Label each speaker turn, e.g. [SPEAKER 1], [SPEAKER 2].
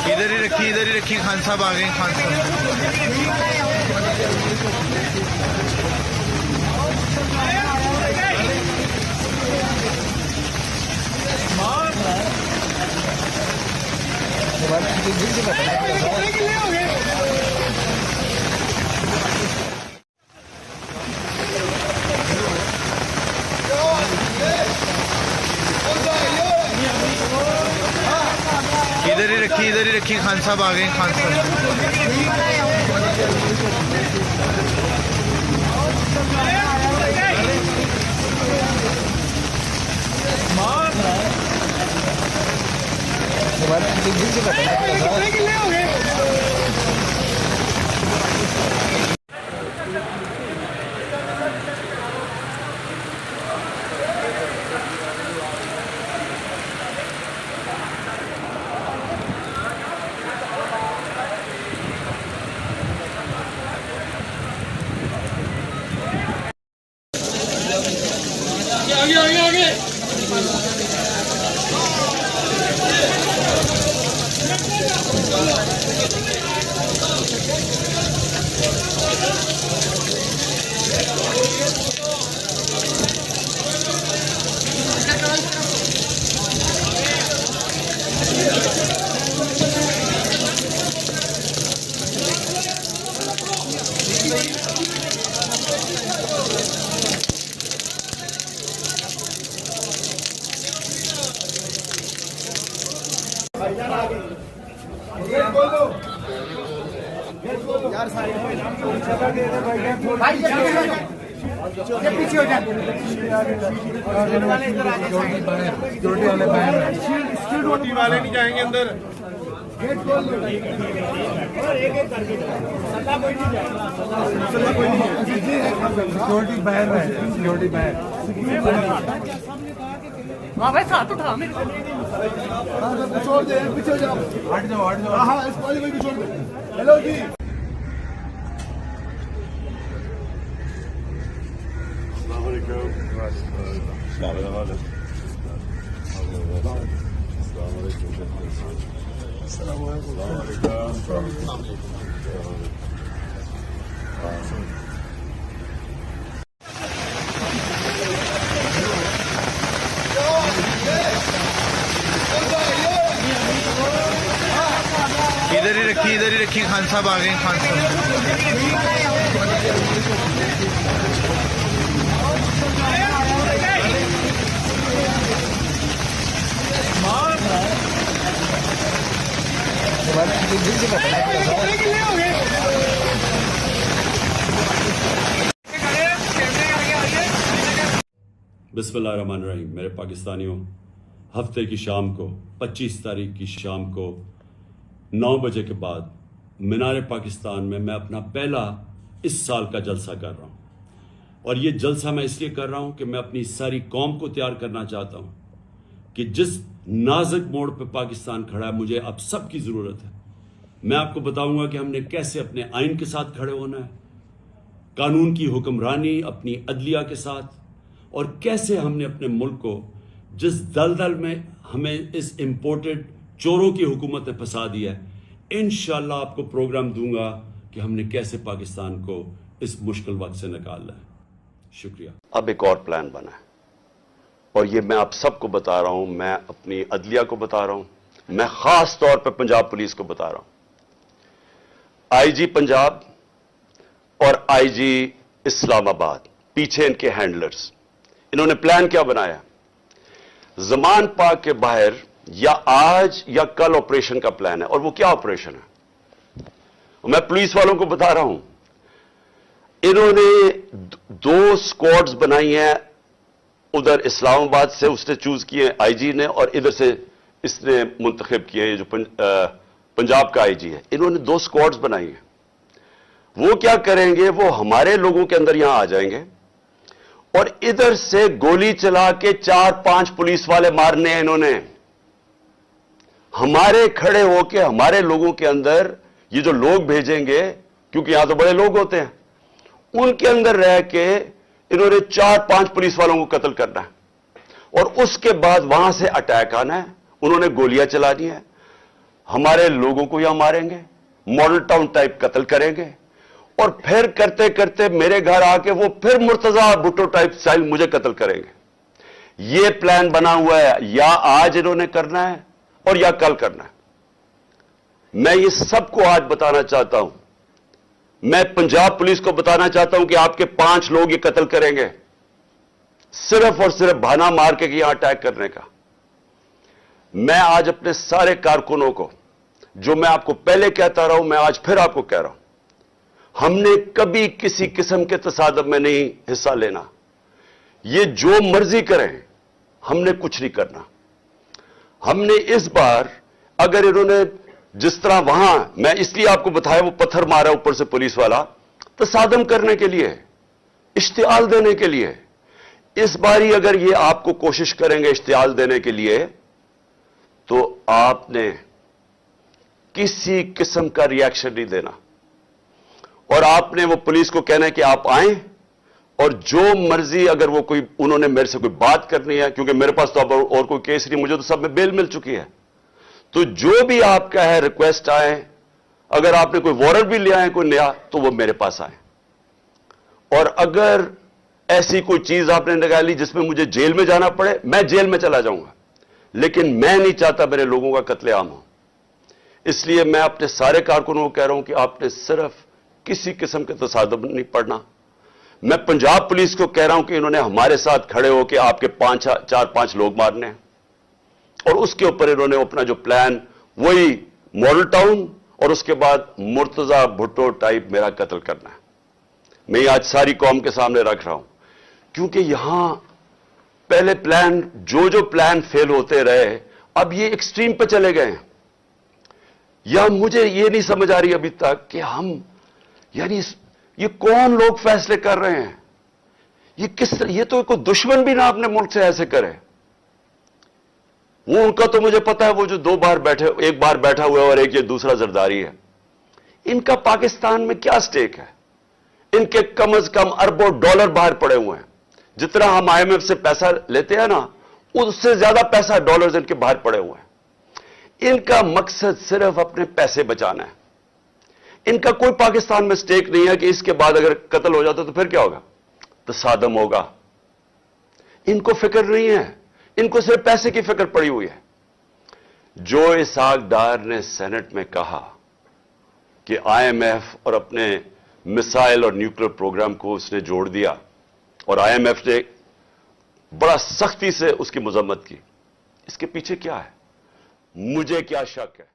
[SPEAKER 1] इधर ही रखी खान साहब आ गए। खान साहब इधर ही रखी खान साहब आ गए। खान साहब आगे यार सारे पीछे हो जाए। सिक्योरिटी वाले नहीं जाएंगे अंदर। गेट खोल दो। सिक्योरिटी बाहर है। सिक्योरिटी बाहर। हाँ भाई साथ उठा मेरे को छोड़ दे। पीछे हो जाओ। हट जाओ हट जाओ। हाँ इस वाले को छोड़ दे। हेलो जी इधर ही रखी खान साहब आ गए। खान साहब
[SPEAKER 2] बिस्मिल्लाहिर्रहमानिर्रहीम। मेरे पाकिस्तानियों, हफ्ते की शाम को 25 तारीख की शाम को 9 बजे के बाद मीनार पाकिस्तान में मैं अपना पहला इस साल का जलसा कर रहा हूँ। और ये जलसा मैं इसलिए कर रहा हूँ कि मैं अपनी सारी कौम को तैयार करना चाहता हूँ कि जिस नाजुक मोड़ पे पाकिस्तान खड़ा है, मुझे अब सबकी ज़रूरत है। मैं आपको बताऊंगा कि हमने कैसे अपने आइन के साथ खड़े होना है, कानून की हुक्मरानी अपनी अदलिया के साथ, और कैसे हमने अपने मुल्क को जिस दलदल में हमें इस इम्पोर्टेड चोरों की हुकूमत ने फंसा दिया है, इंशाअल्लाह आपको प्रोग्राम दूंगा कि हमने कैसे पाकिस्तान को इस मुश्किल वक्त से निकालना है। शुक्रिया।
[SPEAKER 3] अब एक और प्लान बना है और ये मैं आप सबको बता रहा हूं, मैं अपनी अदलिया को बता रहा हूं, मैं खास तौर पर पंजाब पुलिस को बता रहा हूं। आईजी पंजाब और आईजी इस्लामाबाद, पीछे इनके हैंडलर्स, इन्होंने प्लान क्या बनाया? ज़मान पाक के बाहर या आज या कल ऑपरेशन का प्लान है। और वो क्या ऑपरेशन है? मैं पुलिस वालों को बता रहा हूं, इन्होंने 2 स्क्वाड्स बनाई हैं। उधर इस्लामाबाद से उसने चूज किए आईजी ने, और इधर से इसने मुंतखब किए हैं जो पंजाब का आईजी है। इन्होंने 2 स्क्वाड्स बनाई हैं। वो क्या करेंगे? वो हमारे लोगों के अंदर यहां आ जाएंगे और इधर से गोली चला के 4-5 पुलिस वाले मारने हैं इन्होंने। हमारे खड़े होके हमारे लोगों के अंदर ये जो लोग भेजेंगे, क्योंकि यहां तो बड़े लोग होते हैं, उनके अंदर रह के इन्होंने 4-5 पुलिस वालों को कत्ल करना है और उसके बाद वहां से अटैक आना है। उन्होंने गोलियां चलानी है, हमारे लोगों को यहां मारेंगे, मॉडल टाउन टाइप कत्ल करेंगे और फिर करते करते मेरे घर आके वो फिर मुर्तजा भुट्टो टाइप स्टाइल मुझे कत्ल करेंगे। ये प्लान बना हुआ है, या आज इन्होंने करना है और या कल करना है। मैं ये सबको आज बताना चाहता हूं। मैं पंजाब पुलिस को बताना चाहता हूं कि आपके 5 लोग ये कत्ल करेंगे, सिर्फ और सिर्फ बहाना मार के यहां अटैक करने का। मैं आज अपने सारे कारकुनों को, जो मैं आपको पहले कहता रहा हूं, मैं आज फिर आपको कह रहा हूं, हमने कभी किसी किस्म के तसादम में नहीं हिस्सा लेना। ये जो मर्जी करें, हमने कुछ नहीं करना। हमने इस बार, अगर इन्होंने जिस तरह वहां, मैं इसलिए आपको बताया, वो पत्थर मारा ऊपर से पुलिस वाला, तसादम करने के लिए, इश्तियाल देने के लिए। इस बारी अगर ये आपको कोशिश करेंगे इश्तियाल देने के लिए, तो आपने किसी किस्म का रिएक्शन नहीं देना और आपने वो पुलिस को कहना है कि आप आए और जो मर्जी, अगर वो कोई, उन्होंने मेरे से कोई बात करनी है, क्योंकि मेरे पास तो अब और कोई केस नहीं, मुझे तो सब में बेल मिल चुकी है, तो जो भी आपका है रिक्वेस्ट आए, अगर आपने कोई वारंट भी लिया है कोई नया, तो वो मेरे पास आए। और अगर ऐसी कोई चीज आपने निकाली जिसमें मुझे जेल में जाना पड़े, मैं जेल में चला जाऊंगा, लेकिन मैं नहीं चाहता मेरे लोगों का कत्लेआम हो। इसलिए मैं अपने सारे कारकुनों को कह रहा हूं कि आपने सिर्फ किसी किस्म के तसादम नहीं पड़ना। मैं पंजाब पुलिस को कह रहा हूं कि इन्होंने हमारे साथ खड़े होकर आपके 4-5 लोग मारने हैं और उसके ऊपर इन्होंने अपना जो प्लान, वही मॉडल टाउन और उसके बाद मुर्तजा भुट्टो टाइप मेरा कत्ल करना है। मैं ये आज सारी कौम के सामने रख रहा हूं, क्योंकि यहां पहले प्लान, जो प्लान फेल होते रहे, अब ये एक्सट्रीम पे चले गए हैं। या मुझे ये नहीं समझ आ रही अभी तक कि हम, यानी ये कौन लोग फैसले कर रहे हैं, ये किस तरह, ये तो कोई दुश्मन भी ना अपने मुल्क से ऐसे करे। वो उनका तो मुझे पता है, वो जो 2 बार बैठे, एक बार बैठा हुआ है और एक ये दूसरा जरदारी है, इनका पाकिस्तान में क्या स्टेक है? इनके कम से कम अरबों डॉलर बाहर पड़े हुए हैं। जितना हम IMF से पैसा लेते हैं ना, उससे ज्यादा पैसा डॉलर्स इनके बाहर पड़े हुए हैं। इनका मकसद सिर्फ अपने पैसे बचाना है। इनका कोई पाकिस्तान में स्टेक नहीं है कि इसके बाद अगर कत्ल हो जाता तो फिर क्या होगा, तसादम होगा। इनको फिक्र नहीं है, इनको सिर्फ पैसे की फिक्र पड़ी हुई है। जो इसहाक डार ने सेनेट में कहा कि IMF और अपने मिसाइल और न्यूक्लियर प्रोग्राम को उसने जोड़ दिया और IMF ने बड़ा सख्ती से उसकी मजम्मत की, इसके पीछे क्या है? मुझे क्या शक है?